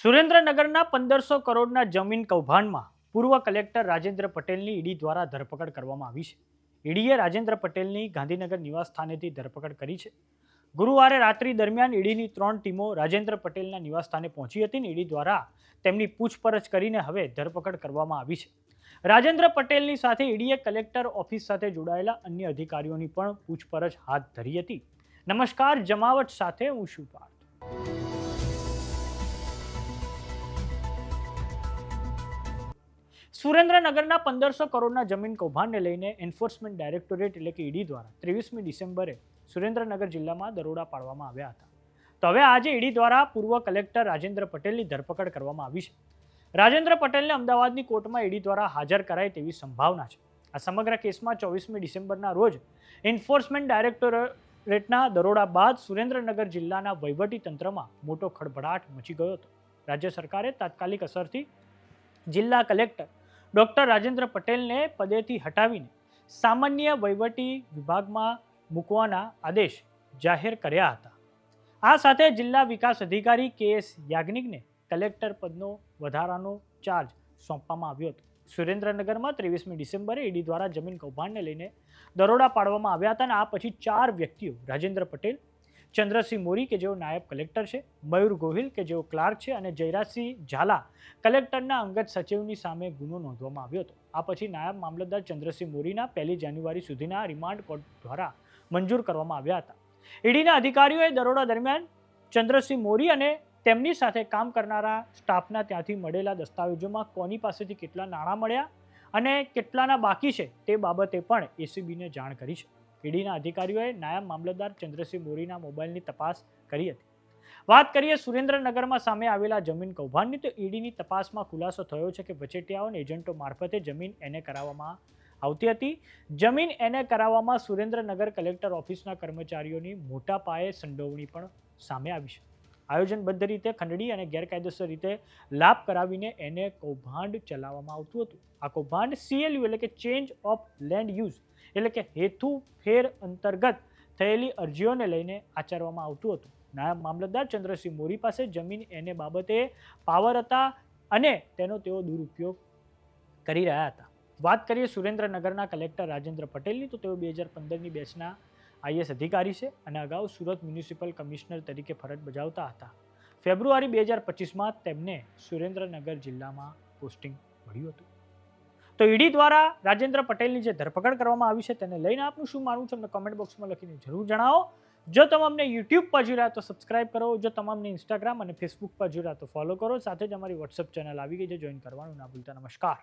સુરેન્દ્રનગરના 1500 કરોડના જમીન કૌભાંડમાં પૂર્વ કલેક્ટર રાજેન્દ્ર પટેલની ઈડી દ્વારા ધરપકડ કરવામાં આવી છે. ઈડીએ રાજેન્દ્ર પટેલની ગાંધીનગર નિવાસ સ્થાનેથી ધરપકડ કરી છે. ગુરુવારે રાત્રિ દરમિયાન ઈડીની 3 ટીમો રાજેન્દ્ર પટેલના નિવાસ સ્થાને પહોંચી હતી. ઈડી દ્વારા તેમની પૂછપરછ કરીને હવે ધરપકડ કરવામાં આવી છે. રાજેન્દ્ર પટેલની સાથે ઈડીએ કલેક્ટર ઓફિસ સાથે જોડાયેલા અન્ય અધિકારીઓની પણ પૂછપરછ હાથ ધરી હતી. નમસ્કાર, જમાવટ સાથે હું છું પાર્થ. સુરેન્દ્રનગરના 1500 કરોડના જમીન કૌભાંડને લઈને એન્ફોર્સમેન્ટ ડાયરેક્ટોરેટ એટલે કે ઈડી દ્વારા 23મી ડિસેમ્બરે સુરેન્દ્રનગર જિલ્લામાં દરોડા પાડવામાં આવ્યા હતા. તો હવે આજે ઈડી દ્વારા પૂર્વ કલેક્ટર રાજેન્દ્ર પટેલની ધરપકડ કરવામાં આવી છે. રાજેન્દ્ર પટેલને અમદાવાદની કોર્ટમાં ઈડી દ્વારા હાજર કરાય તેવી સંભાવના છે. આ સમગ્ર કેસમાં 24મી ડિસેમ્બરના રોજ એન્ફોર્સમેન્ટ ડાયરેક્ટોરેટના દરોડા બાદ સુરેન્દ્રનગર જિલ્લાના વહીવટી તંત્રમાં મોટો ખળભળાટ મચી ગયો હતો. રાજ્ય સરકારે તાત્કાલિક અસરથી જિલ્લા કલેક્ટર ડોક્ટર રાજેન્દ્ર પટેલને પદેથી હટાવીને સામાન્ય વહીવટી વિભાગમાં મૂકવાના આદેશ જાહેર કર્યા હતા. આ સાથે જિલ્લા વિકાસ અધિકારી કે.એસ. યાજ્ઞિકને કલેક્ટર પદનો વધારાનો ચાર્જ સોંપવામાં આવ્યો હતો. સુરેન્દ્રનગરમાં 23મી ડિસેમ્બરે ઈડી દ્વારા જમીન કૌભાંડને લઈને દરોડા પાડવામાં આવ્યા હતા અને આ પછી 4 વ્યક્તિઓ રાજેન્દ્ર પટેલ, ચંદ્રસિંહ મોરી કે જેઓ નાયબ કલેક્ટર છે, મયુર ગોહિલ કે જેઓ ક્લાર્ક છે અને જયરાજસિંહ ઝાલા કલેક્ટરના અંગત સચિવની સામે ગુનો નોંધવામાં આવ્યો હતો. આ પછી નાયબ મામલતદાર ચંદ્રસિંહ મોરીના 1 જાન્યુઆરી સુધીના રિમાન્ડ કોર્ટ દ્વારા મંજૂર કરવામાં આવ્યા હતા. ઈડીના અધિકારીઓએ દરોડા દરમિયાન ચંદ્રસિંહ મોરી અને તેમની સાથે કામ કરનારા સ્ટાફના ત્યાંથી મળેલા દસ્તાવેજોમાં કોની પાસેથી કેટલા નાણાં મળ્યા અને કેટલાના બાકી છે તે બાબતે પણ એસીબીને જાણ કરી છે. ઈડીના અધિકારીઓએ નાયબ મામલતદાર ચંદ્રસિંહ મોરીના મોબાઈલની તપાસ કરી હતી. વાત કરીએ સુરેન્દ્રનગરમાં સામે આવેલા જમીન કૌભાંડની, તો ઈડીની તપાસમાં ખુલાસો થયો છે કે વચેટિયાઓ અને એજન્ટો મારફતે જમીન એને કરાવવામાં આવતી હતી. જમીન એને કરાવવામાં સુરેન્દ્રનગર કલેક્ટર ઓફિસના કર્મચારીઓની મોટા પાયે સંડોવણી પણ સામે આવી છે. આયોજનબદ્ધ રીતે ખંડણી અને ગેરકાયદેસર રીતે લાભ કરાવીને એને કૌભાંડ ચલાવવામાં આવતું હતું. આ કૌભાંડ CLU એટલે કે ચેન્જ ઓફ લેન્ડ યુઝ એટલે કે હેતુ ફેર અંતર્ગત થયેલી અરજીઓને લઈને આચરવામાં આવતું હતું. નાયબ મામલતદાર ચંદ્રસિંહ મોરી પાસે જમીન એને બાબતે પાવર હતા અને તેનો તેઓ દુરુપયોગ કરી રહ્યા હતા. વાત કરીએ સુરેન્દ્રનગરના કલેક્ટર રાજેન્દ્ર પટેલની, તો તેઓ 2015ની બેચના IAS અધિકારી છે અને અગાઉ સુરત મ્યુનિસિપલ કમિશનર તરીકે ફરજ બજાવતા હતા. ફેબ્રુઆરી 2025માં તેમને સુરેન્દ્રનગર જિલ્લામાં પોસ્ટિંગ મળ્યું હતું. તો ઈડી દ્વારા રાજેન્દ્ર પટેલની જે ધરપકડ કરવામાં આવી છે તેને લઈને આપનું શું માનવું છે અમને કોમેન્ટ બોક્સમાં લખીને જરૂર જણાવો. જો તમે અમને YouTube પર જોઈ રહ્યા તો સબસ્ક્રાઇબ કરો. જો તમે અમને Instagram અને Facebook પર જોઈ રહ્યા તો ફોલો કરો. સાથે જ અમારી WhatsApp ચેનલ આવી ગઈ છે, જોઈન કરવાનું ના ભૂલતા. નમસ્કાર.